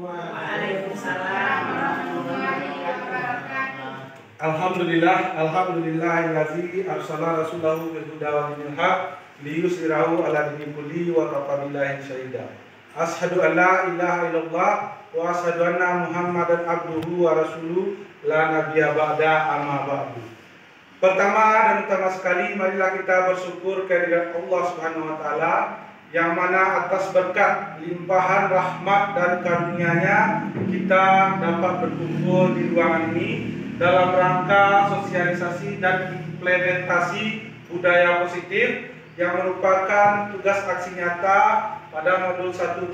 Waalaikumsalam warahmatullahi wabarakatuh. Alhamdulillahillazi arsala rasulahu bil huda wa dinil haq liyusirahu ala dini kulli wa kafa billahi syahida. Asyhadu an la ilaha illallah wa asyhadu anna Muhammadan abduhu wa rasuluh la nabiyya ba'da amma ba'du. Pertama dan utama sekali, marilah kita bersyukur kehadirat Allah Subhanahu wa taala yang mana atas berkat limpahan rahmat dan karunia-Nya kita dapat berkumpul di ruangan ini dalam rangka sosialisasi dan implementasi budaya positif yang merupakan tugas aksi nyata pada modul 1.4,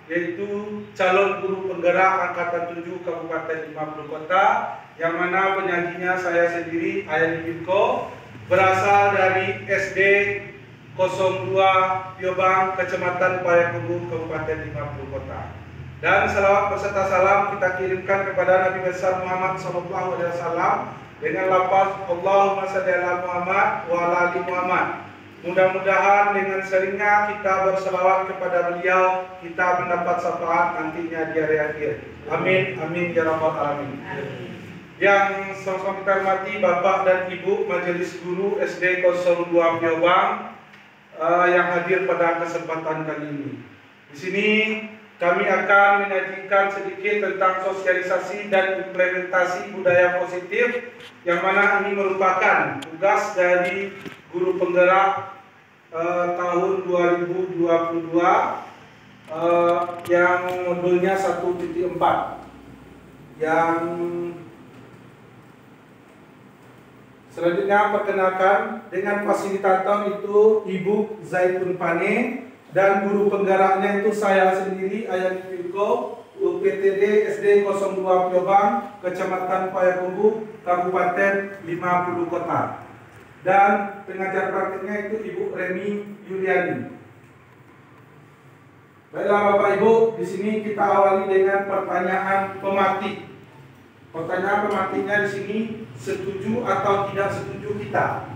yaitu calon guru penggerak angkatan 7 Kabupaten 50 Kota, yang mana penyajinya saya sendiri, Ayani Binko, berasal dari SD 02 Piobang, Kecamatan Payakumbuh, Kabupaten 50 Kota. Dan salawat beserta salam kita kirimkan kepada Nabi besar Muhammad SAW dengan lafaz Allahumma shalli ala Muhammad wa ala ali Muhammad. Mudah-mudahan dengan seringnya kita berselawat kepada beliau, kita mendapat syafaat nantinya di hari akhir. Amin, amin ya rabbal alamin. Yang sama-sama kita hormati Bapak dan Ibu Majelis Guru SD 02 Piobang yang hadir pada kesempatan kali ini. Di sini kami akan menyajikan sedikit tentang sosialisasi dan implementasi budaya positif, yang mana ini merupakan tugas dari guru penggerak tahun 2022 yang modulnya 1.4. Yang selanjutnya perkenalkan, dengan fasilitator itu Ibu Zaitun Pane, dan guru penggeraknya itu saya sendiri, Ayani Binko, UPTD SD 02 Piobang, Kecamatan Payakumbuh, Kabupaten 50 Kota. Dan pengajar praktiknya itu Ibu Remi Yuliani. Baiklah Bapak Ibu, di sini kita awali dengan pertanyaan pemantik. Pertanyaan pemantiknya di sini, setuju atau tidak setuju kita.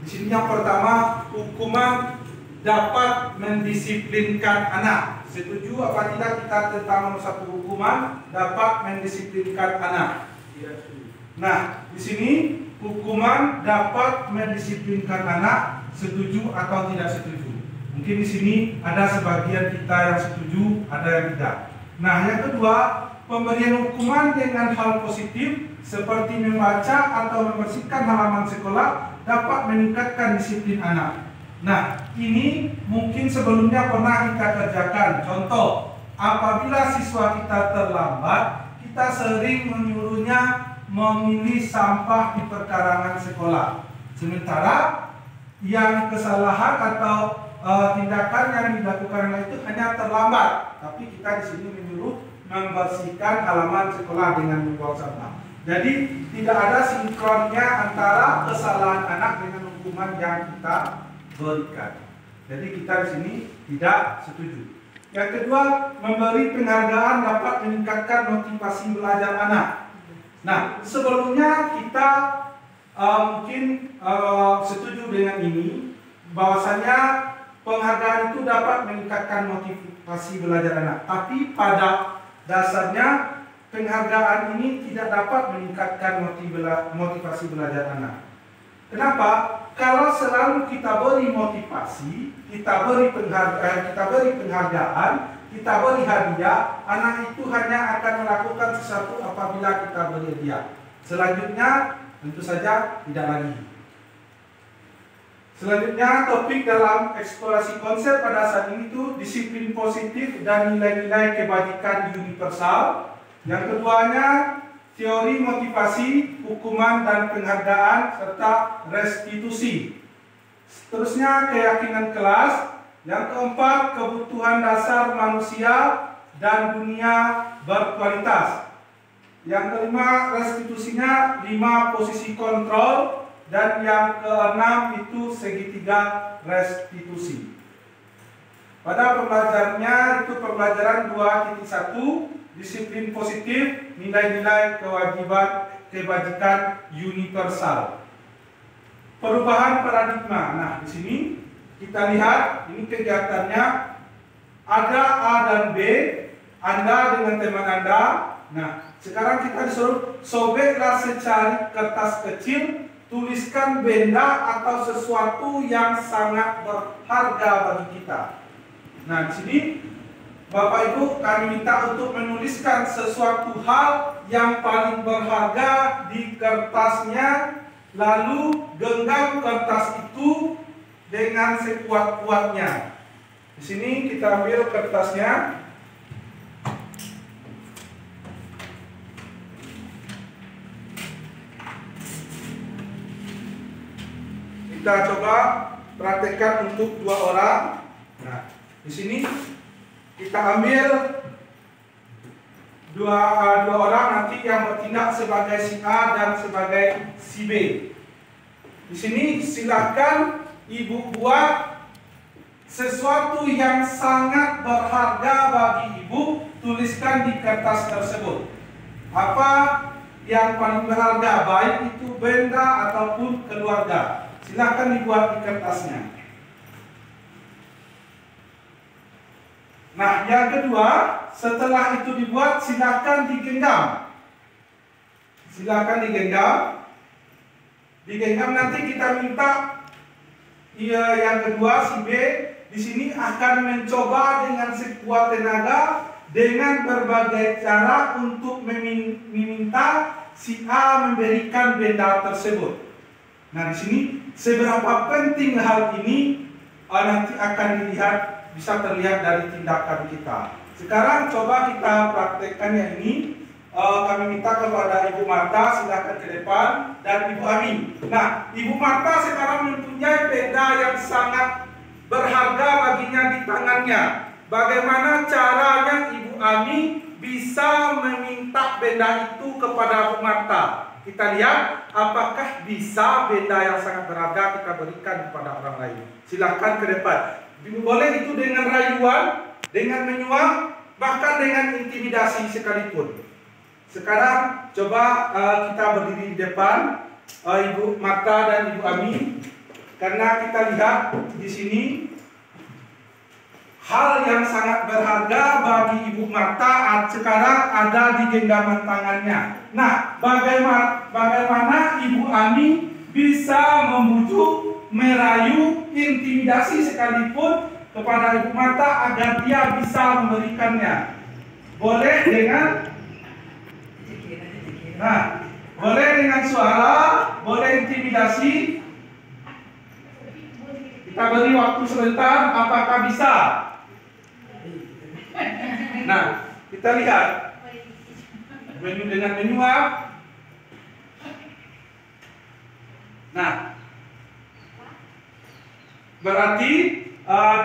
Di sini yang pertama, hukuman dapat mendisiplinkan anak. Setuju apa tidak kita tentang nomor 1, hukuman dapat mendisiplinkan anak? Tidak setuju. Nah, di sini hukuman dapat mendisiplinkan anak, setuju atau tidak setuju? Mungkin di sini ada sebagian kita yang setuju, ada yang tidak. Nah, yang kedua, pemberian hukuman dengan hal positif seperti membaca atau membersihkan halaman sekolah dapat meningkatkan disiplin anak. Nah, ini mungkin sebelumnya pernah kita kerjakan. Contoh, apabila siswa kita terlambat, kita sering menyuruhnya memilih sampah di perkarangan sekolah. Sementara yang kesalahan atau tindakan yang dilakukan itu hanya terlambat, tapi kita di sini menyuruh membersihkan halaman sekolah dengan membuang sampah. Jadi tidak ada sinkronnya antara kesalahan anak dengan hukuman yang kita berikan. Jadi kita di sini tidak setuju. Yang kedua, memberi penghargaan dapat meningkatkan motivasi belajar anak. Nah, sebelumnya kita mungkin setuju dengan ini, bahwasanya penghargaan itu dapat meningkatkan motivasi belajar anak. Tapi pada dasarnya penghargaan ini tidak dapat meningkatkan motivasi belajar anak. Kenapa? Kalau selalu kita beri motivasi, kita beri penghargaan, kita beri hadiah, anak itu hanya akan melakukan sesuatu apabila kita beri hadiah. Selanjutnya tentu saja tidak lagi. Selanjutnya, topik dalam eksplorasi konsep pada saat ini itu disiplin positif dan nilai-nilai kebajikan universal. Yang keduanya, teori motivasi, hukuman dan penghargaan, serta restitusi. Seterusnya, keyakinan kelas. Yang keempat, kebutuhan dasar manusia dan dunia berkualitas. Yang kelima, restitusinya 5 posisi kontrol. Dan yang keenam itu segitiga restitusi. Pada pembelajarannya itu pembelajaran 2.1, disiplin positif, nilai-nilai kebajikan universal. Perubahan paradigma. Nah, di sini kita lihat ini kegiatannya, ada A dan B, Anda dengan teman Anda. Nah, sekarang kita disuruh sobeklah secari kertas kecil, tuliskan benda atau sesuatu yang sangat berharga bagi kita. Nah, di sini Bapak Ibu kami minta untuk menuliskan sesuatu hal yang paling berharga di kertasnya, lalu genggam kertas itu dengan sekuat-kuatnya. Di sini kita ambil kertasnya. Kita coba praktekkan untuk 2 orang. Nah, di sini kita ambil dua orang nanti yang bertindak sebagai si A dan sebagai si B. Di sini silakan Ibu buat sesuatu yang sangat berharga bagi Ibu, tuliskan di kertas tersebut. Apa yang paling berharga, baik itu benda ataupun keluarga. Silakan dibuat di kertasnya. Nah, yang kedua, setelah itu dibuat, silakan digenggam. Silakan digenggam. Digenggam nanti kita minta yang kedua si B di sini akan mencoba dengan sekuat tenaga dengan berbagai cara untuk meminta si A memberikan benda tersebut. Nah, di sini seberapa penting hal ini nanti akan dilihat, bisa terlihat dari tindakan kita. Sekarang coba kita praktekkan yang ini. Kami minta kepada Ibu Marta, silakan ke depan, dan Ibu Ami. Nah, Ibu Marta sekarang mempunyai benda yang sangat berharga baginya di tangannya. Bagaimana caranya Ibu Ami bisa meminta benda itu kepada Ibu Marta? Kita lihat apakah bisa benda yang sangat berharga kita berikan kepada orang lain. Silakan ke depan. Boleh itu dengan rayuan, dengan menyuap, bahkan dengan intimidasi sekalipun. Sekarang coba kita berdiri di depan, Ibu Marta dan Ibu Ami, karena kita lihat di sini hal yang sangat berharga bagi Ibu Marta sekarang ada di genggaman tangannya. Nah, bagaimana Ibu Ami bisa membujuk, merayu, intimidasi sekalipun kepada Ibu Marta agar dia bisa memberikannya? Boleh dengan boleh dengan suara, boleh intimidasi. Kita beri waktu sebentar, apakah bisa? Nah, kita lihat dengan menyuap. Nah, berarti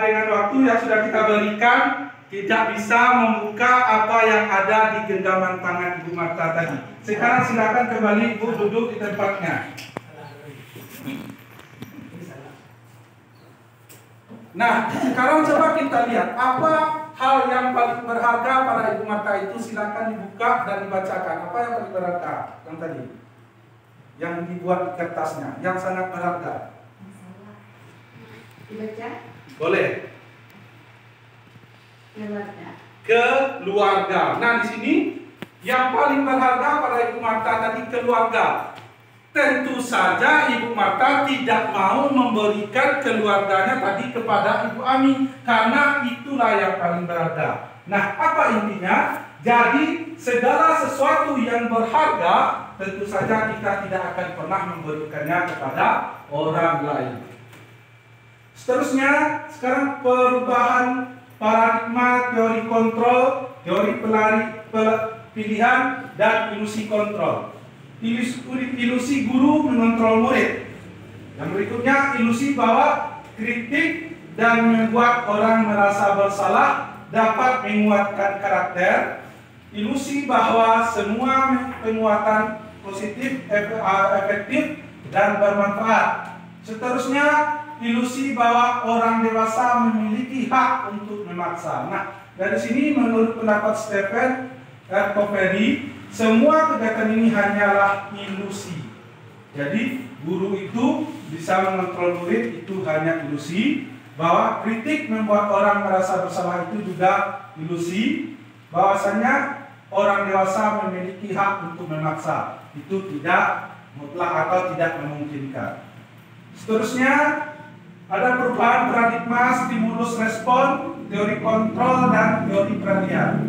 dengan waktu yang sudah kita berikan tidak bisa membuka apa yang ada di genggaman tangan Ibu Marta tadi. Sekarang silakan kembali Ibu duduk di tempatnya. Nah, sekarang coba kita lihat apa hal yang paling berharga pada Ibu Marta itu. Silakan dibuka dan dibacakan. Apa yang paling berharga yang tadi? Yang dibuat di kertasnya, yang sangat berharga. Dibaca? Boleh. Keluarga. Nah, di sini yang paling berharga pada Ibu Marta tadi keluarga. Tentu saja Ibu Marta tidak mau memberikan keluarganya tadi kepada Ibu Ami, karena itulah yang paling berharga. Nah, apa intinya? Jadi segala sesuatu yang berharga tentu saja kita tidak akan pernah memberikannya kepada orang lain. Seterusnya, sekarang perubahan paradigma teori kontrol, teori pilihan, dan ilusi kontrol. Ilusi guru mengontrol murid. Yang berikutnya, ilusi bahwa kritik dan membuat orang merasa bersalah dapat menguatkan karakter. Ilusi bahwa semua penguatan positif efektif dan bermanfaat. Seterusnya, ilusi bahwa orang dewasa memiliki hak untuk memaksa. Nah, dari sini menurut pendapat Stephen R. Covey, semua kegiatan ini hanyalah ilusi. Jadi, guru itu bisa mengontrol murid, itu hanya ilusi. Bahwa kritik membuat orang merasa bersalah, itu juga ilusi. bahwasanya orang dewasa memiliki hak untuk memaksa. Itu tidak mutlak atau tidak memungkinkan. Seterusnya ada perubahan paradigma stimulus respon, teori kontrol, dan teori peralihan.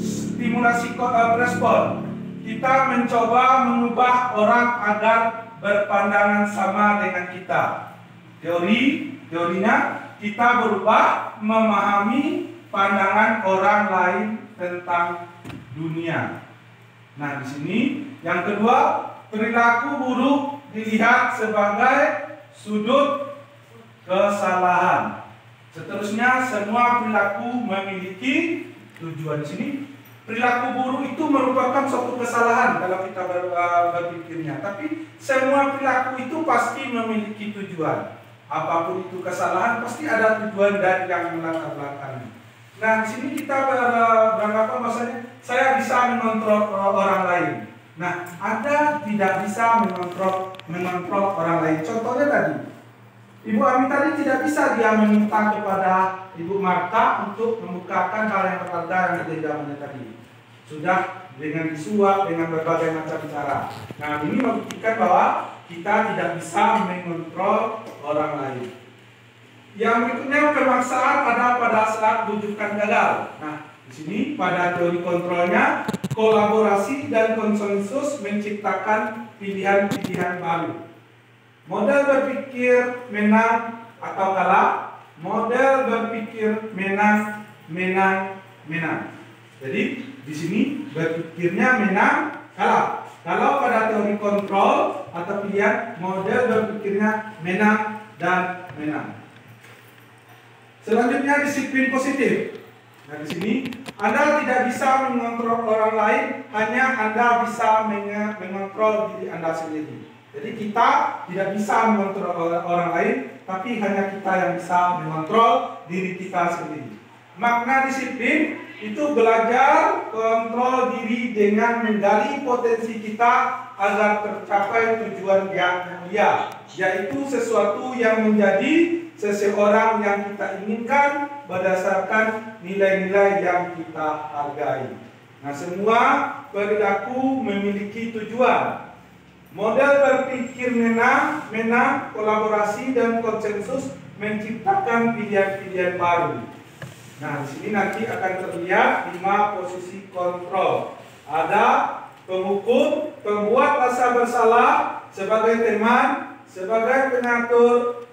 Stimulasi respon, kita mencoba mengubah orang agar berpandangan sama dengan kita. Teorinya kita berubah memahami pandangan orang lain tentang dunia. Nah, di sini yang kedua, perilaku buruk dilihat sebagai sudut kesalahan. Seterusnya, semua perilaku memiliki tujuan. Di sini, perilaku buruk itu merupakan suatu kesalahan kalau kita berpikirnya. Tapi semua perilaku itu pasti memiliki tujuan. Apapun itu kesalahan, pasti ada tujuan dan yang melatar belakangnya. Nah, di sini kita beranggapan bahwasanya saya bisa mengontrol orang lain. Nah, Anda tidak bisa mengontrol orang lain. Contohnya tadi, Ibu Ami tadi tidak bisa dia meminta kepada Ibu Marta untuk membukakan hal yang berharga yang ada di dalamnya tadi. Sudah dengan disuap, dengan berbagai macam cara. Nah, ini membuktikan bahwa kita tidak bisa mengontrol orang lain. Yang berikutnya, pemaksaan ada pada saat rujukan gagal. Nah, di sini pada teori kontrolnya, kolaborasi dan konsensus menciptakan pilihan-pilihan baru. Model berpikir menang atau kalah, model berpikir menang. Jadi di sini berpikirnya menang kalah. Kalau pada teori kontrol atau pilihan, model berpikirnya menang dan menang. Selanjutnya, disiplin positif. Nah, di sini Anda tidak bisa mengontrol orang lain, hanya Anda bisa mengontrol diri Anda sendiri. Jadi kita tidak bisa mengontrol orang lain, tapi hanya kita yang bisa mengontrol diri kita sendiri. Makna disiplin itu belajar kontrol diri dengan menggali potensi kita agar tercapai tujuan yang mulia, yaitu sesuatu yang menjadi seseorang yang kita inginkan berdasarkan nilai-nilai yang kita hargai. Nah, semua perilaku memiliki tujuan. Model berpikir menang, kolaborasi dan konsensus menciptakan pilihan-pilihan baru. Nah, di sini nanti akan terlihat 5 posisi kontrol. Ada penghukum, pembuat rasa bersalah, sebagai teman, sebagai pengatur,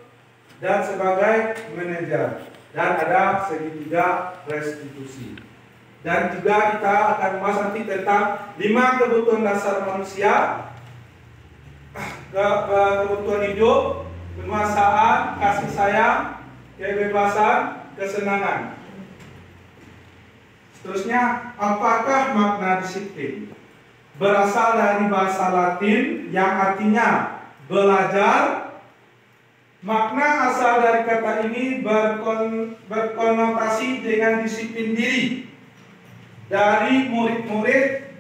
dan sebagai manajer. Dan ada segitiga restitusi. Dan juga kita akan membahas nanti tentang 5 kebutuhan dasar manusia, kebutuhan hidup, penguasaan, kasih sayang, kebebasan, kesenangan. Seterusnya, apakah makna disiplin? Berasal dari bahasa Latin yang artinya belajar. Makna asal dari kata ini berkonotasi dengan disiplin diri dari murid-murid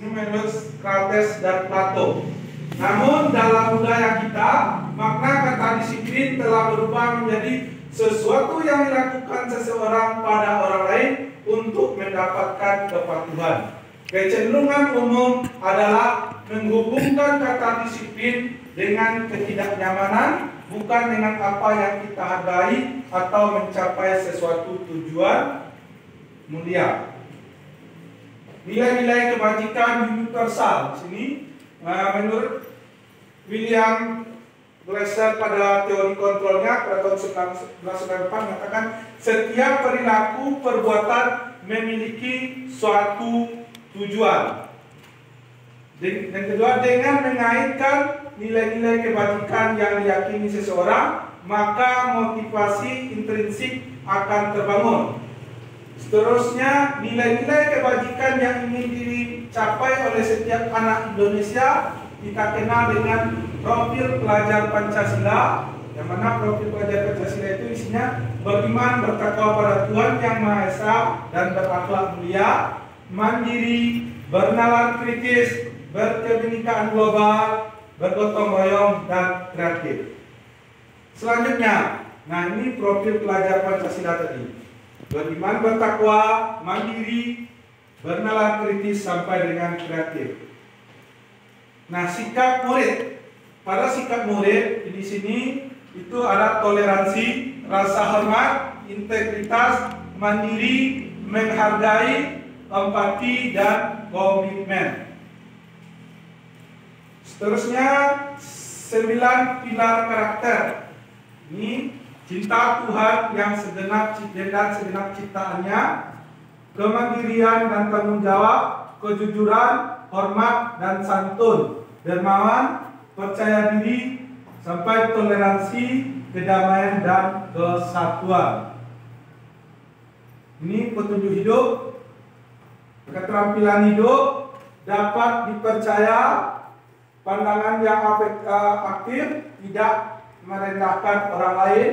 Numerus, Krates, dan Plato. Namun dalam budaya kita, makna kata disiplin telah berubah menjadi sesuatu yang dilakukan seseorang pada orang lain untuk mendapatkan kepatuhan. Kecenderungan umum adalah menghubungkan kata disiplin dengan ketidaknyamanan, bukan dengan apa yang kita hargai atau mencapai sesuatu tujuan mulia. Nilai-nilai kebajikan universal. Di sini menurut William Glasser pada teori kontrolnya pada tahun 1994 mengatakan setiap perilaku perbuatan memiliki suatu tujuan. Dan kedua, dengan mengaitkan nilai-nilai kebajikan yang diyakini seseorang, maka motivasi intrinsik akan terbangun. Seterusnya, nilai-nilai kebajikan yang ingin dicapai oleh setiap anak Indonesia kita kenal dengan profil pelajar Pancasila, yang mana profil pelajar Pancasila itu isinya beriman, bertakwa pada Tuhan Yang Maha Esa dan berakhlak mulia, mandiri, bernalar kritis, berkebinekaan global, bergotong royong, dan kreatif. Selanjutnya, nah ini profil pelajar Pancasila tadi. beriman, bertakwa, mandiri, bernalar kritis sampai dengan kreatif. Nah, sikap murid. Pada sikap murid di sini itu ada toleransi, rasa hormat, integritas, mandiri, menghargai, empati, dan komitmen. Seterusnya 9 pilar karakter. Ini cinta Tuhan yang segenap ciptaannya, kemandirian dan tanggung jawab, kejujuran, hormat dan santun, dermawan, percaya diri, sampai toleransi, kedamaian dan kesatuan. Ini petunjuk hidup. Keterampilan hidup dapat dipercaya, pandangan yang aktif, tidak merendahkan orang lain,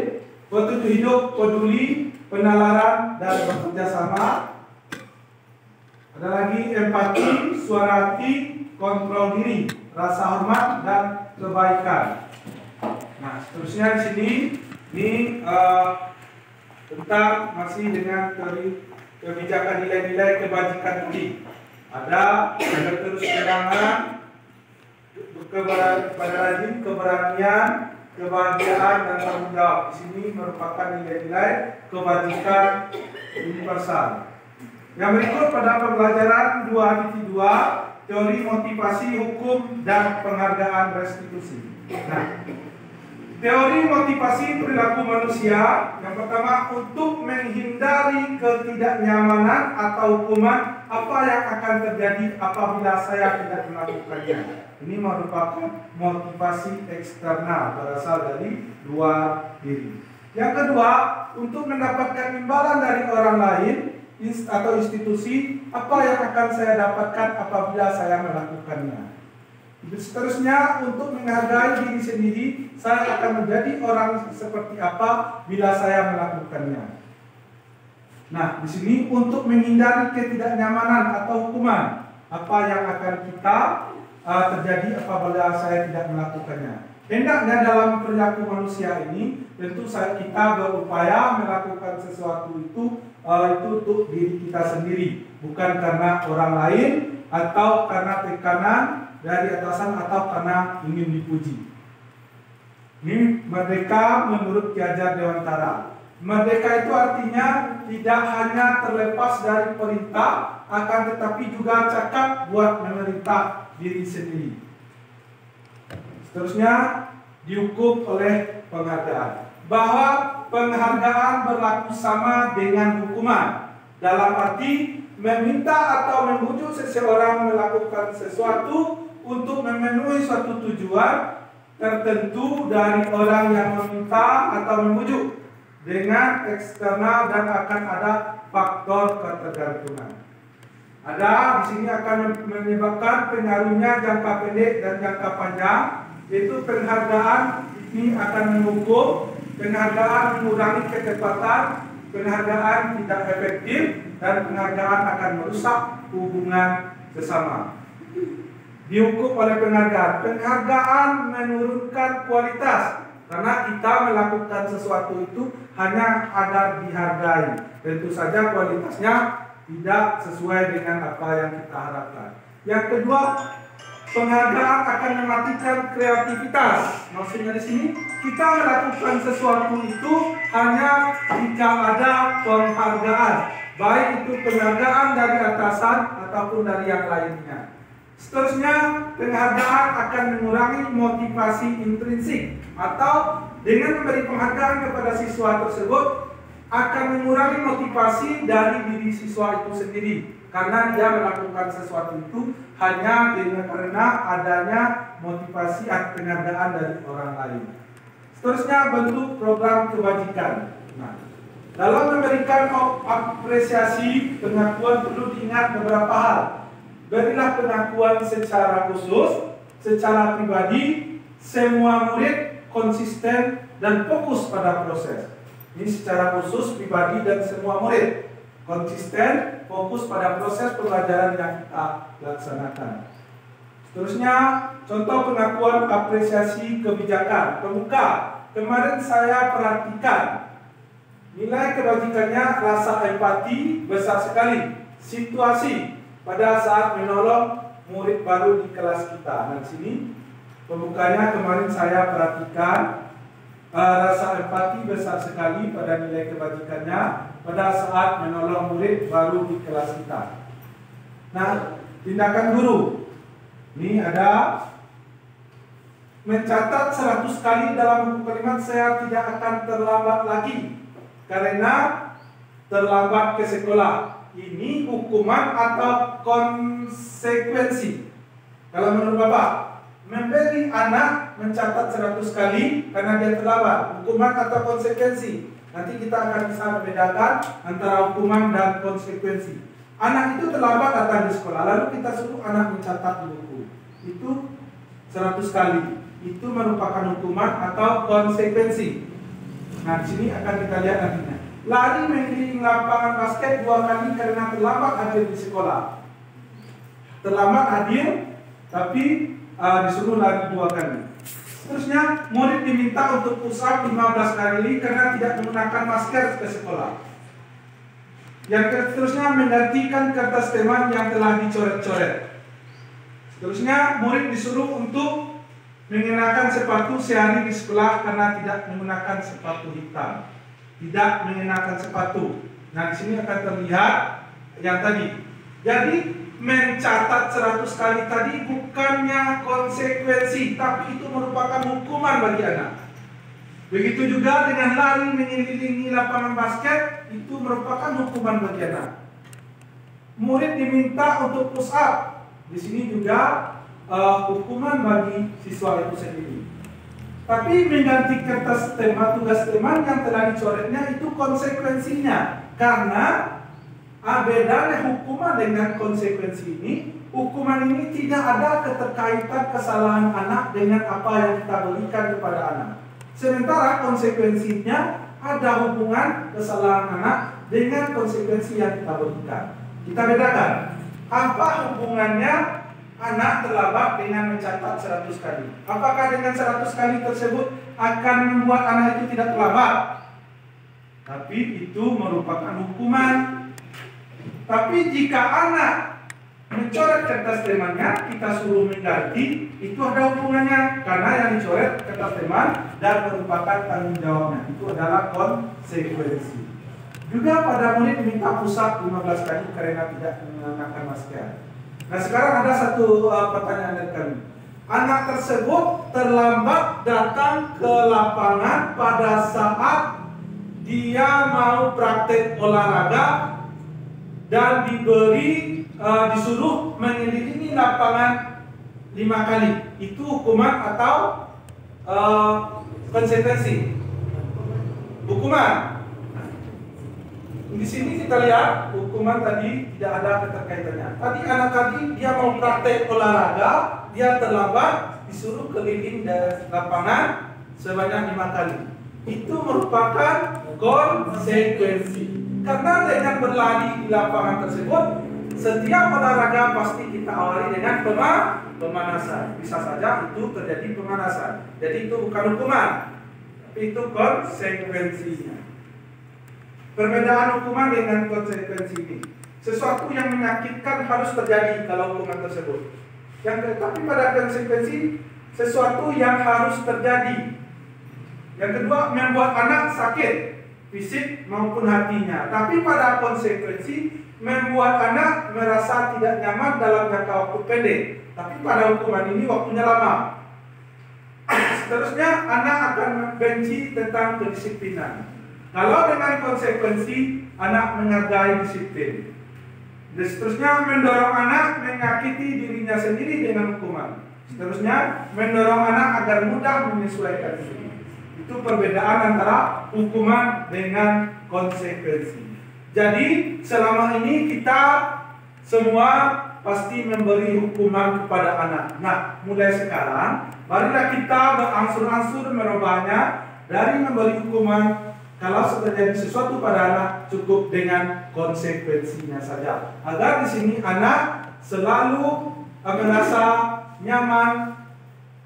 petunjuk hidup peduli, penalaran dan bekerja sama. Ada lagi empati, suara hati, kontrol diri, rasa hormat dan kebaikan. Nah, seterusnya di sini ini tentang masih dengan teori kebijakan nilai-nilai kebajikan budi. Ada keterus-terangan, pada rajin, keberanian, kebahagiaan dan tanggung jawab. Di sini merupakan nilai-nilai kebajikan universal. Yang berikut pada pembelajaran 2.2, teori motivasi, hukum dan penghargaan restitusi. Nah, teori motivasi perilaku manusia yang pertama, untuk menghindari ketidaknyamanan atau hukuman, apa yang akan terjadi apabila saya tidak melakukannya. Ini merupakan motivasi eksternal, berasal dari luar diri. Yang kedua, untuk mendapatkan imbalan dari orang lain atau institusi, apa yang akan saya dapatkan apabila saya melakukannya. Seterusnya, untuk menghargai diri sendiri, saya akan menjadi orang seperti apa bila saya melakukannya. Nah, di sini untuk menghindari ketidaknyamanan atau hukuman, apa yang akan kita terjadi apabila saya tidak melakukannya. Hendaknya dalam perilaku manusia ini, tentu kita berupaya melakukan sesuatu itu untuk diri kita sendiri, bukan karena orang lain atau karena tekanan dari atasan atau karena ingin dipuji. Ini merdeka menurut Ki Hajar Dewantara. Merdeka itu artinya tidak hanya terlepas dari perintah, akan tetapi juga cakap buat memerintah diri sendiri. Seterusnya, dihukum oleh penghargaan. Bahwa penghargaan berlaku sama dengan hukuman, dalam arti meminta atau membujuk seseorang melakukan sesuatu untuk memenuhi suatu tujuan tertentu dari orang yang meminta atau membujuk dengan eksternal, dan akan ada faktor ketergantungan. Ada di sini akan menyebabkan pengaruhnya jangka pendek dan jangka panjang, yaitu penghargaan ini akan menghukum, penghargaan mengurangi kecepatan, penghargaan tidak efektif, dan penghargaan akan merusak hubungan sesama. Dihukum oleh penghargaan. Penghargaan menurunkan kualitas, karena kita melakukan sesuatu itu hanya agar dihargai. Tentu saja kualitasnya tidak sesuai dengan apa yang kita harapkan. Yang kedua, penghargaan akan mematikan kreativitas. Maksudnya di sini, kita melakukan sesuatu itu hanya jika ada penghargaan, baik itu penghargaan dari atasan ataupun dari yang lainnya. Seterusnya, penghargaan akan mengurangi motivasi intrinsik, atau dengan memberi penghargaan kepada siswa tersebut akan mengurangi motivasi dari diri siswa itu sendiri, karena dia melakukan sesuatu itu hanya karena adanya motivasi atau penghargaan dari orang lain. Seterusnya, bentuk program kebajikan. Nah, dalam memberikan apresiasi pengakuan perlu diingat beberapa hal. Berilah pengakuan secara khusus, secara pribadi, semua murid konsisten dan fokus pada proses. Ini secara khusus, pribadi, dan semua murid konsisten, fokus pada proses pembelajaran yang kita laksanakan. Seterusnya, contoh pengakuan apresiasi kebijakan. Pemuka, kemarin saya perhatikan Nilai kebajikannya rasa empati besar sekali. Situasi pada saat menolong murid baru di kelas kita. Nah, di sini pembukanya kemarin saya perhatikan rasa empati besar sekali pada nilai kebajikannya pada saat menolong murid baru di kelas kita. Nah, tindakan guru. Ini ada mencatat 100 kali dalam buku kalimat saya tidak akan terlambat lagi karena terlambat ke sekolah. Ini hukuman atau konsekuensi? Kalau menurut Bapak, memberi anak mencatat 100 kali karena dia terlambat, hukuman atau konsekuensi? Nanti kita akan bisa membedakan antara hukuman dan konsekuensi. Anak itu terlambat datang di sekolah, lalu kita suruh anak mencatat di buku. Itu 100 kali. Itu merupakan hukuman atau konsekuensi. Nah, di sini akan kita lihat nantinya. Lari mengelilingi lapangan basket 2 kali karena terlambat hadir di sekolah. Terlambat hadir, tapi disuruh lari 2 kali. Seterusnya, murid diminta untuk push up 15 kali karena tidak menggunakan masker ke sekolah. Yang seterusnya, menggantikan kertas teman yang telah dicoret-coret. Seterusnya, murid disuruh untuk mengenakan sepatu sehari di sekolah karena tidak menggunakan sepatu hitam. Tidak mengenakan sepatu. Nah, di sini akan terlihat yang tadi. Jadi, mencatat 100 kali tadi bukannya konsekuensi, tapi itu merupakan hukuman bagi anak. Begitu juga dengan lari mengelilingi lapangan basket, itu merupakan hukuman bagi anak. Murid diminta untuk push up. Di sini juga hukuman bagi siswa itu sendiri. Tapi mengganti kertas tema tugas teman yang telah dicoretnya itu konsekuensinya. Karena bedanya hukuman dengan konsekuensi ini, hukuman ini tidak ada keterkaitan kesalahan anak dengan apa yang kita berikan kepada anak. Sementara konsekuensinya ada hubungan kesalahan anak dengan konsekuensi yang kita berikan. Kita bedakan. Apa hubungannya anak terlambat dengan mencatat 100 kali? Apakah dengan 100 kali tersebut akan membuat anak itu tidak terlambat? Tapi itu merupakan hukuman. Tapi jika anak mencoret kertas temannya, kita suruh mengganti, itu ada hubungannya. Karena yang dicoret kertas teman dan merupakan tanggung jawabnya. Itu adalah konsekuensi. Juga pada murid diminta push up 15 kali karena tidak menggunakan masker. Nah, sekarang ada satu pertanyaan dari kami. Anak tersebut terlambat datang ke lapangan pada saat dia mau praktek olahraga dan disuruh mengelilingi lapangan 5 kali. Itu hukuman atau konsekuensi? Hukuman. Di sini kita lihat hukuman tadi tidak ada keterkaitannya. Tadi anak tadi dia mau praktek olahraga, dia terlambat, disuruh keliling dari lapangan sebanyak 5 kali. Itu merupakan konsekuensi. Karena dengan berlari di lapangan tersebut, setiap olahraga pasti kita awali dengan pemanasan. Bisa saja itu terjadi pemanasan. Jadi itu bukan hukuman, tapi itu konsekuensinya. Perbedaan hukuman dengan konsekuensi ini. Sesuatu yang menyakitkan harus terjadi kalau hukuman tersebut. Tapi pada konsekuensi, sesuatu yang harus terjadi. Yang kedua, membuat anak sakit, fisik maupun hatinya. Tapi pada konsekuensi, membuat anak merasa tidak nyaman dalam jangka waktu pendek. Tapi pada hukuman ini waktunya lama. Seterusnya, anak akan benci tentang kedisiplinan. Kalau dengan konsekuensi, anak menghargai disiplin. Dan seterusnya, mendorong anak menyakiti dirinya sendiri dengan hukuman. Seterusnya, mendorong anak agar mudah menyesuaikan diri. Itu perbedaan antara hukuman dengan konsekuensi. Jadi, selama ini kita semua pasti memberi hukuman kepada anak. Nah, mulai sekarang, marilah kita berangsur-angsur merubahnya dari memberi hukuman. Kalau terjadi sesuatu pada anak, cukup dengan konsekuensinya saja. Agar di sini anak selalu merasa nyaman.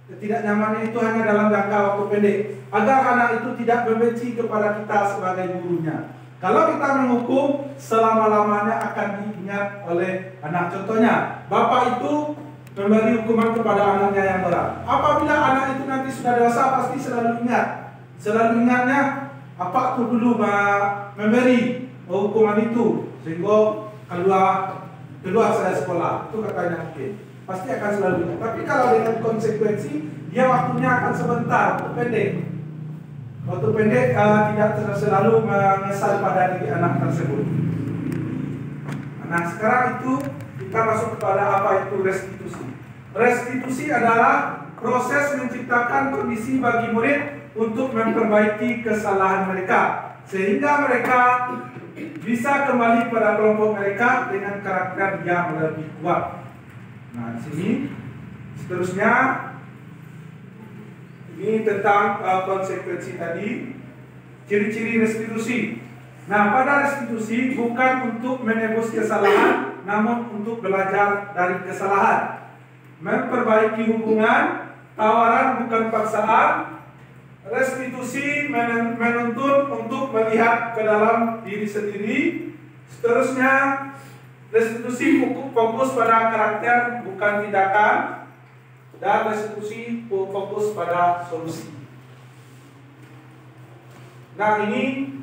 Tidak nyamannya itu hanya dalam jangka waktu pendek. agar anak itu tidak membenci kepada kita sebagai gurunya. Kalau kita menghukum, selama-lamanya akan diingat oleh anak. Contohnya, bapak itu memberi hukuman kepada anaknya yang berat. Apabila anak itu nanti sudah dewasa, pasti selalu ingat. Selalu ingatnya, apa itu dulu memberi hukuman itu, sehingga keluar saya sekolah. Itu katanya mungkin. Pasti akan selalu ingat. Tapi kalau dengan konsekuensi, dia waktunya akan sebentar, pendek. Waktu pendek tidak selalu mengesal pada diri anak tersebut. Nah, sekarang itu kita masuk kepada apa itu restitusi. Restitusi adalah proses menciptakan kondisi bagi murid untuk memperbaiki kesalahan mereka, sehingga mereka bisa kembali pada kelompok mereka dengan karakter yang lebih kuat. Nah, di sini seterusnya ini tentang konsekuensi tadi, ciri-ciri restitusi. Nah, pada restitusi bukan untuk menebus kesalahan, namun untuk belajar dari kesalahan, memperbaiki hubungan, tawaran bukan paksaan. Restitusi menuntut untuk melihat ke dalam diri sendiri. Seterusnya, restitusi fokus pada karakter bukan tindakan, dan restitusi fokus pada solusi. Nah, ini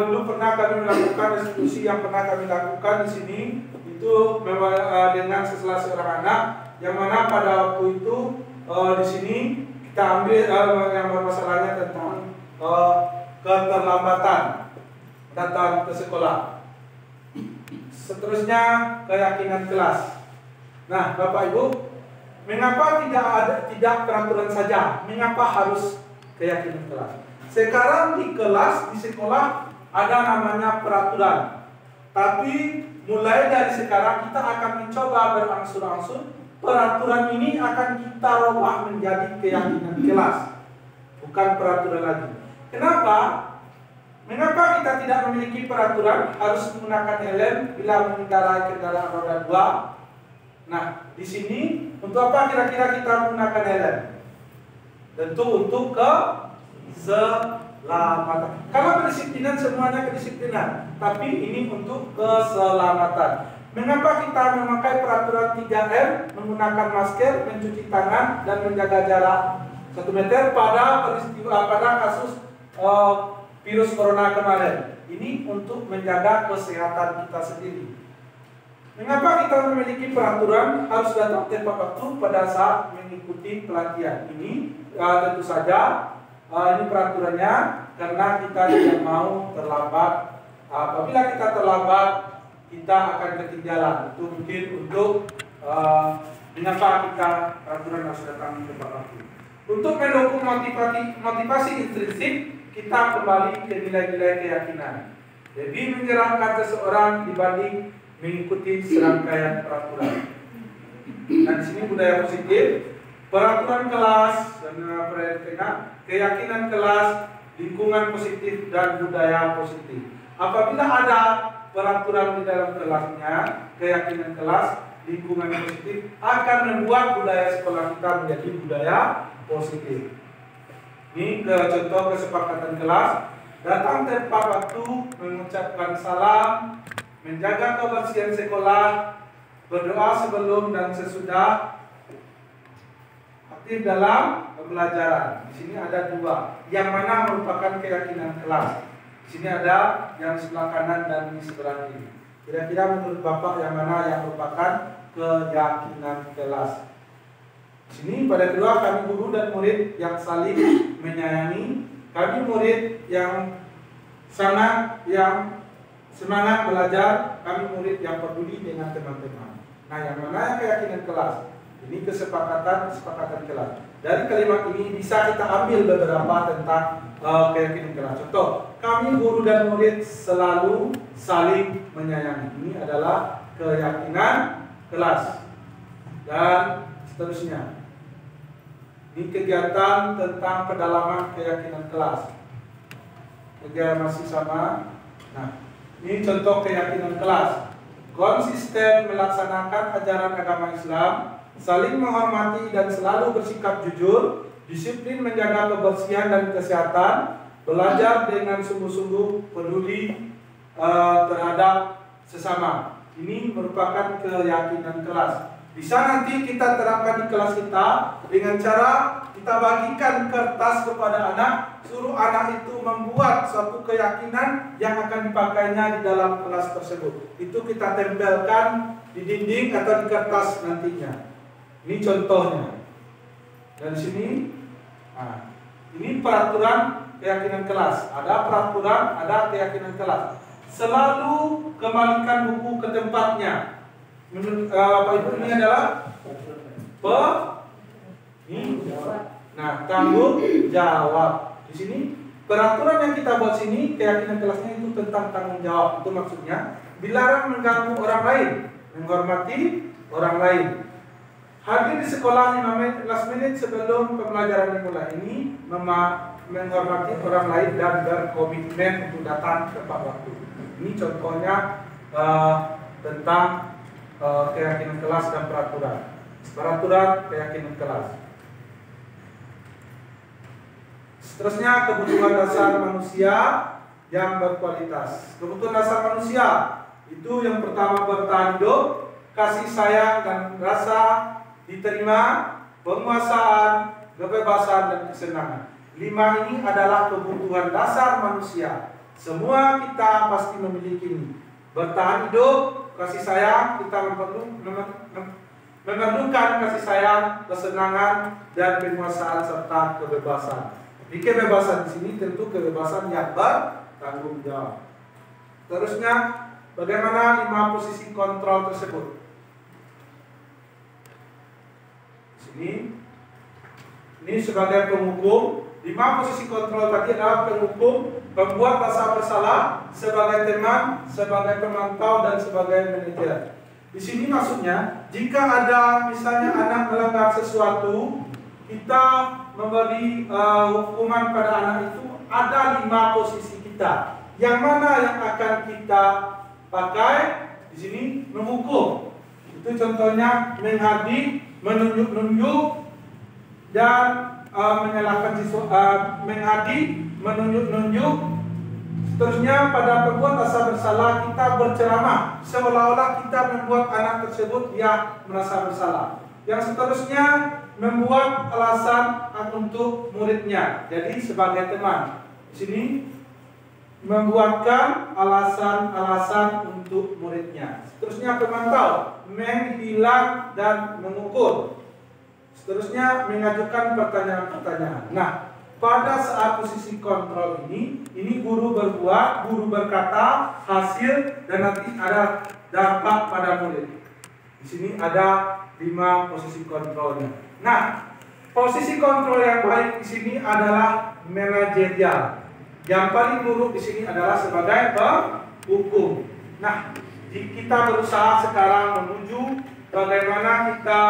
dulu pernah kami melakukan restitusi yang pernah kami lakukan di sini itu dengan salah seorang anak, yang mana pada waktu itu di sini kita ambil yang bermasalahnya tentang keterlambatan datang ke sekolah. Seterusnya, keyakinan kelas. Nah, Bapak Ibu, mengapa tidak peraturan saja? Mengapa harus keyakinan kelas? Sekarang di kelas, di sekolah ada namanya peraturan. Tapi mulai dari sekarang kita akan mencoba berangsur-angsur. Peraturan ini akan kita rubah menjadi keyakinan kelas, bukan peraturan lagi. Kenapa? Mengapa kita tidak memiliki peraturan harus menggunakan helm bila mengendarai kendaraan roda 2? Nah, di sini untuk apa kira-kira kita menggunakan helm? Tentu untuk keselamatan. Kalau kedisiplinan semuanya kedisiplinan, tapi ini untuk keselamatan. Mengapa kita memakai peraturan 3M, menggunakan masker, mencuci tangan, dan menjaga jarak 1 meter pada kasus virus corona kemarin? Ini untuk menjaga kesehatan kita sendiri. Mengapa kita memiliki peraturan harus datang tepat waktu pada saat mengikuti pelatihan? Ini tentu saja ini peraturannya karena kita tidak mau terlambat. Apabila kita terlambat, kita akan ketinggalan. Itu mungkin untuk mengapa kita peraturan harus datang tepat waktu. Untuk mendukung motivasi intrinsik, kita kembali ke nilai-nilai keyakinan. Lebih menyenangkan seseorang dibanding mengikuti serangkaian peraturan. Dan di sini budaya positif, peraturan kelas dan keyakinan kelas, lingkungan positif dan budaya positif. Apabila ada peraturan di dalam kelasnya, keyakinan kelas, lingkungan positif akan membuat budaya sekolah kita menjadi budaya positif. Ini contoh kesepakatan kelas: datang tepat waktu, mengucapkan salam, menjaga kebersihan sekolah, berdoa sebelum dan sesudah, aktif dalam pembelajaran. Di sini ada 2, yang mana merupakan keyakinan kelas. Di sini ada yang sebelah kanan dan di sebelah kiri. Kira-kira menurut Bapak yang mana yang merupakan keyakinan kelas? Di sini pada kedua, kami guru dan murid yang saling menyayangi. Kami murid yang semangat belajar. Kami murid yang peduli dengan teman-teman. Nah, yang mana keyakinan kelas? Ini kesepakatan kelas. Dari kalimat ini bisa kita ambil beberapa tentang keyakinan kelas. Contoh, kami guru dan murid selalu saling menyayangi. Ini adalah keyakinan kelas. Dan seterusnya. Ini kegiatan tentang pendalaman keyakinan kelas. Kegiatan masih sama. Nah, ini contoh keyakinan kelas. Konsisten melaksanakan ajaran agama Islam, saling menghormati dan selalu bersikap jujur, disiplin menjaga kebersihan dan kesehatan, belajar dengan sungguh-sungguh peduli terhadap sesama. Ini merupakan keyakinan kelas. Bisa nanti kita terapkan di kelas kita dengan cara kita bagikan kertas kepada anak, suruh anak itu membuat suatu keyakinan yang akan dipakainya di dalam kelas tersebut. Itu kita tempelkan di dinding atau di kertas nantinya. Ini contohnya. Dan sini, nah, ini peraturan keyakinan kelas. Ada peraturan, ada keyakinan kelas. Selalu kembalikan buku ke tempatnya. Menurut Pak Ibu, ini adalah nah, tanggung jawab. Di sini peraturan yang kita buat sini, keyakinan kelasnya itu tentang tanggung jawab. Itu maksudnya dilarang mengganggu orang lain, menghormati orang lain. Hadir di sekolah 15 menit sebelum pembelajaran dimulai. Ini menghormati orang lain dan berkomitmen untuk datang tepat waktu. Ini contohnya tentang keyakinan kelas dan peraturan. Peraturan keyakinan kelas. Seterusnya kebutuhan dasar manusia yang berkualitas. Kebutuhan dasar manusia itu yang pertama bertahan hidup, kasih sayang dan rasa diterima, penguasaan, kebebasan dan kesenangan. 5 ini adalah kebutuhan dasar manusia. Semua kita pasti memiliki ini. Bertahan hidup, kasih sayang, kita memerlukan kasih sayang, kesenangan dan penguasaan serta kebebasan. Di kebebasan di sini tentu kebebasan yang bertanggung jawab. Terusnya, bagaimana 5 posisi kontrol tersebut? Di sini, ini sebagai penghukum. 5 posisi kontrol tadi adalah penghukum, pembuat rasa bersalah, sebagai teman, sebagai pemantau dan sebagai manajer. Di sini maksudnya, jika ada misalnya anak melanggar sesuatu, kita memberi hukuman pada anak itu, ada 5 posisi kita. Yang mana yang akan kita pakai? Di sini menghukum. Itu contohnya menghadik, menunjuk-nunjuk, dan menyalahkan siswa, menghadik, menunjuk-nunjuk. Seterusnya pada pembuat rasa bersalah kita berceramah seolah-olah kita membuat anak tersebut dia merasa bersalah. Yang seterusnya membuat alasan untuk muridnya. Jadi sebagai teman. Di sini membuatkan alasan-alasan untuk muridnya. Seterusnya pemantau, menghilang dan mengukur. Seterusnya mengajukan pertanyaan-pertanyaan. Nah, pada saat posisi kontrol ini guru berbuat, guru berkata, hasil, dan nanti ada dampak pada murid. Di sini ada 5 posisi kontrolnya. Nah, posisi kontrol yang baik di sini adalah manajerial. Yang paling buruk di sini adalah sebagai penghukum. Nah, kita berusaha sekarang menuju bagaimana kita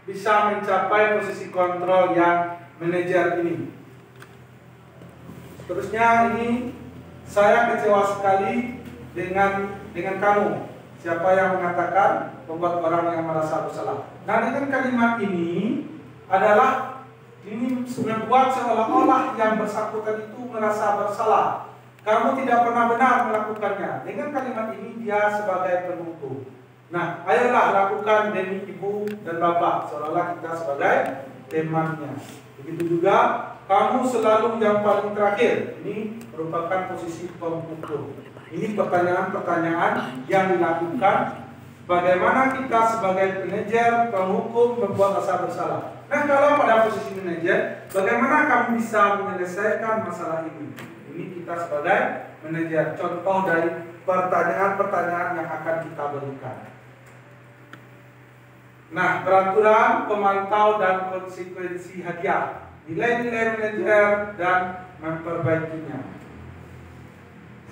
bisa mencapai posisi kontrol yang manajer ini. Terusnya ini saya kecewa sekali dengan kamu. Siapa yang mengatakan membuat orang yang merasa bersalah. Nah, dengan kalimat ini adalah ini membuat seolah-olah yang bersangkutan itu merasa bersalah. Kamu tidak pernah benar melakukannya. Dengan kalimat ini dia sebagai penghukum. Nah, ayolah lakukan demi ibu dan bapak, seolah-olah kita sebagai temannya. Begitu juga, kamu selalu yang paling terakhir. Ini merupakan posisi penghukum. Ini pertanyaan-pertanyaan yang dilakukan bagaimana kita sebagai manajer, penghukum membuat rasa bersalah. Nah, kalau pada posisi manajer, bagaimana kamu bisa menyelesaikan masalah ini? Ini kita sebagai manajer. Contoh dari pertanyaan-pertanyaan yang akan kita berikan. Nah, peraturan, pemantau, dan konsekuensi hadiah. Nilai-nilai manajer dan memperbaikinya.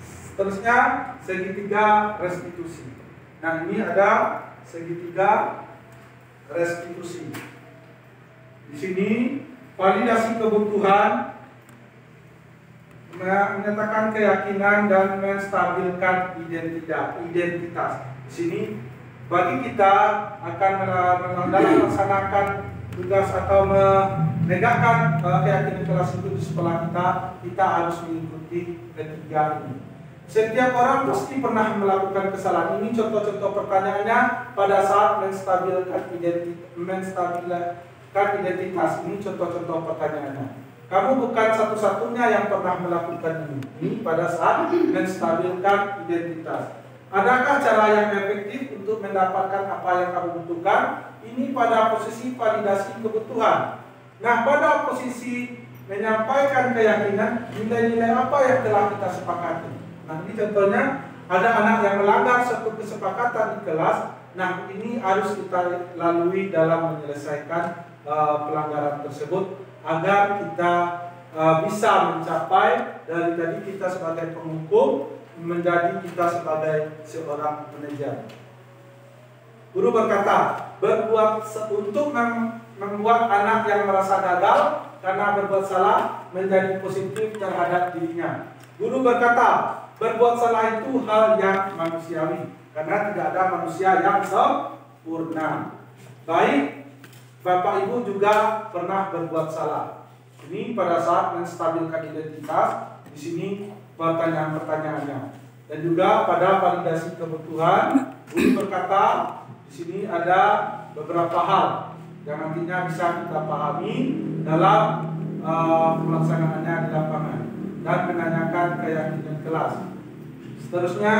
Seterusnya, segitiga restitusi. Nah, ini ada segitiga restitusi. Di sini, validasi kebutuhan, menyatakan keyakinan, dan menstabilkan identitas. Di sini, bagi kita akan dalam melaksanakan tugas atau menegakkan keyakinan kelas itu di sekolah kita harus mengikuti ketiga ini. Setiap orang pasti pernah melakukan kesalahan. Ini contoh-contoh pertanyaannya pada saat menstabilkan identitas. Ini contoh-contoh pertanyaannya. Kamu bukan satu-satunya yang pernah melakukan ini. Ini pada saat menstabilkan identitas. Adakah cara yang efektif untuk mendapatkan apa yang kamu butuhkan? Ini pada posisi validasi kebutuhan. Nah, pada posisi menyampaikan keyakinan, nilai-nilai apa yang telah kita sepakati. Nah, ini contohnya ada anak yang melanggar suatu kesepakatan di kelas. Nah, ini harus kita lalui dalam menyelesaikan pelanggaran tersebut agar kita bisa mencapai dari tadi kita sebagai penghukum menjadi kita sebagai seorang manajer. Guru berkata, untuk membuat anak yang merasa gagal karena berbuat salah menjadi positif terhadap dirinya. Guru berkata, berbuat salah itu hal yang manusiawi karena tidak ada manusia yang sempurna. Baik, Bapak Ibu juga pernah berbuat salah. Ini pada saat menstabilkan identitas. Di sini pertanyaan-pertanyaannya. Dan juga pada validasi kebutuhan, guru berkata di sini ada beberapa hal yang nantinya bisa kita pahami dalam pelaksanaannya di lapangan dan menanyakan keyakinan kelas. Seterusnya,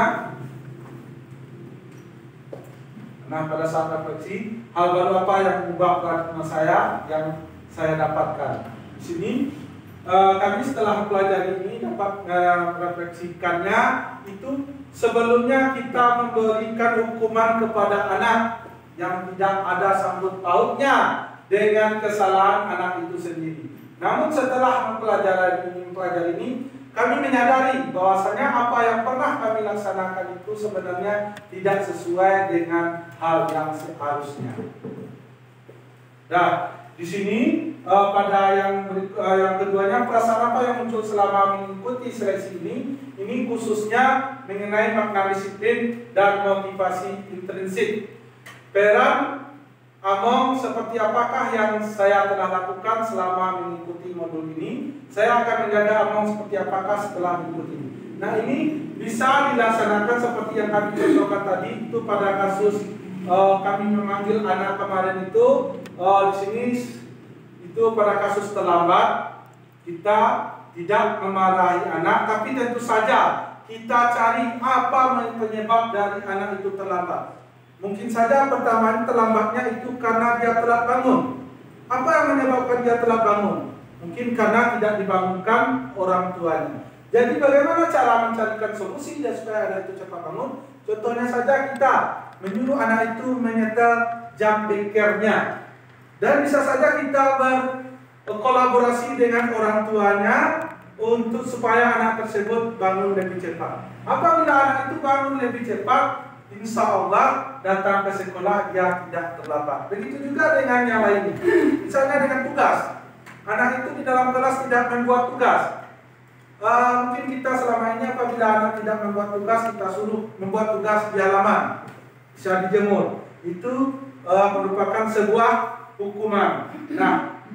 nah pada saat refleksi, hal baru apa yang mengubah paradigma saya yang saya dapatkan. Di sini kami setelah mempelajari ini dapat merefleksikannya itu sebelumnya kita memberikan hukuman kepada anak yang tidak ada sangkut pautnya dengan kesalahan anak itu sendiri. Namun setelah mempelajari ini kami menyadari bahwasanya apa yang pernah kami laksanakan itu sebenarnya tidak sesuai dengan hal yang seharusnya. Nah, di sini pada yang keduanya, perasaan apa yang muncul selama mengikuti seleksi ini khususnya mengenai makna disiplin dan motivasi intrinsik. Peran Among seperti apakah yang saya telah lakukan selama mengikuti modul ini? Saya akan menjaga Among seperti apakah setelah mengikuti ini. Nah, ini bisa dilaksanakan seperti yang kami contohkan tadi itu pada kasus kami memanggil anak kemarin itu di sini itu pada kasus terlambat kita tidak memarahi anak, tapi tentu saja kita cari apa penyebab dari anak itu terlambat. Mungkin saja pertama terlambatnya itu karena dia telat bangun. Apa yang menyebabkan dia telat bangun? Mungkin karena tidak dibangunkan orang tuanya. Jadi bagaimana cara mencarikan solusi dan supaya anak itu cepat bangun? Contohnya saja kita menyuruh anak itu menyetel jam bekernya. Dan bisa saja kita berkolaborasi dengan orang tuanya untuk supaya anak tersebut bangun lebih cepat. Apabila anak itu bangun lebih cepat, insya Allah datang ke sekolah dia tidak terlambat. Begitu juga dengan yang lainnya. Misalnya dengan tugas, anak itu di dalam kelas tidak membuat tugas. Mungkin kita selama ini apabila anak tidak membuat tugas, kita suruh membuat tugas di halaman, bisa dijemur. Itu merupakan sebuah hukuman. Nah,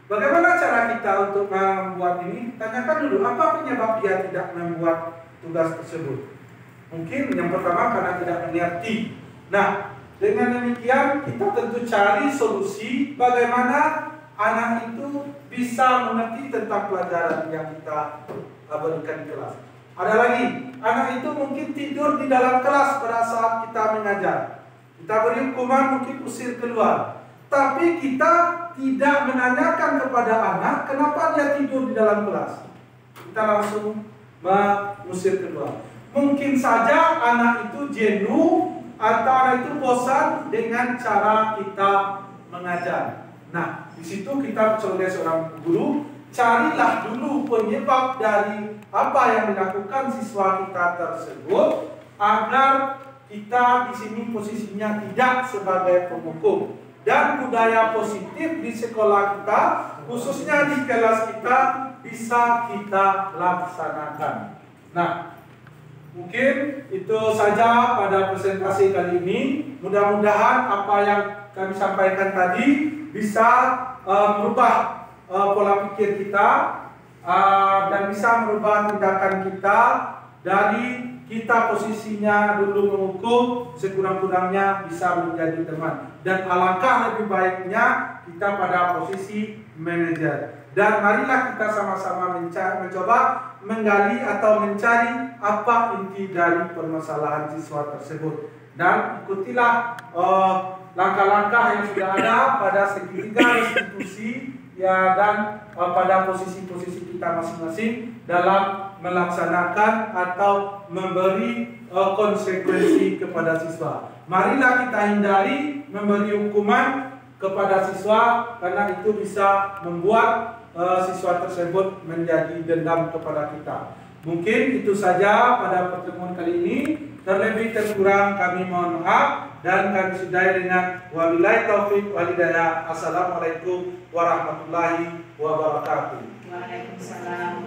bagaimana cara kita untuk membuat ini? Tanyakan dulu apa penyebab dia tidak membuat tugas tersebut. Mungkin yang pertama karena tidak mengerti. Nah, dengan demikian kita tentu cari solusi bagaimana anak itu bisa mengerti tentang pelajaran yang kita berikan di kelas. Ada lagi, anak itu mungkin tidur di dalam kelas pada saat kita mengajar. Kita beri hukuman, mungkin usir keluar. Tapi kita tidak menanyakan kepada anak kenapa dia tidur di dalam kelas. Kita langsung mengusir keluar. Mungkin saja anak itu jenuh atau anak itu bosan dengan cara kita mengajar. Nah, di situ kita sebagai seorang guru carilah dulu penyebab dari apa yang dilakukan siswa kita tersebut agar kita di sini posisinya tidak sebagai penghukum. Dan budaya positif di sekolah kita, khususnya di kelas kita, bisa kita laksanakan. Nah, mungkin itu saja pada presentasi kali ini. Mudah-mudahan apa yang kami sampaikan tadi bisa merubah pola pikir kita dan bisa merubah tindakan kita dari kita posisinya dulu menghukum, sekurang-kurangnya bisa menjadi teman. Dan alangkah lebih baiknya kita pada posisi manajer. Dan marilah kita sama-sama mencoba menggali atau mencari apa inti dari permasalahan siswa tersebut. Dan ikutilah langkah-langkah yang sudah ada pada segitiga institusi ya, dan pada posisi-posisi kita masing-masing dalam melaksanakan atau memberi konsekuensi kepada siswa. Marilah kita hindari memberi hukuman kepada siswa, karena itu bisa membuat siswa tersebut menjadi dendam kepada kita. Mungkin itu saja pada pertemuan kali ini. Terlebih terkurang kami mohon maaf, dan kami sudahi dengan wabillahi taufik walhidayah. Assalamualaikum warahmatullahi wabarakatuh. Waalaikumsalam.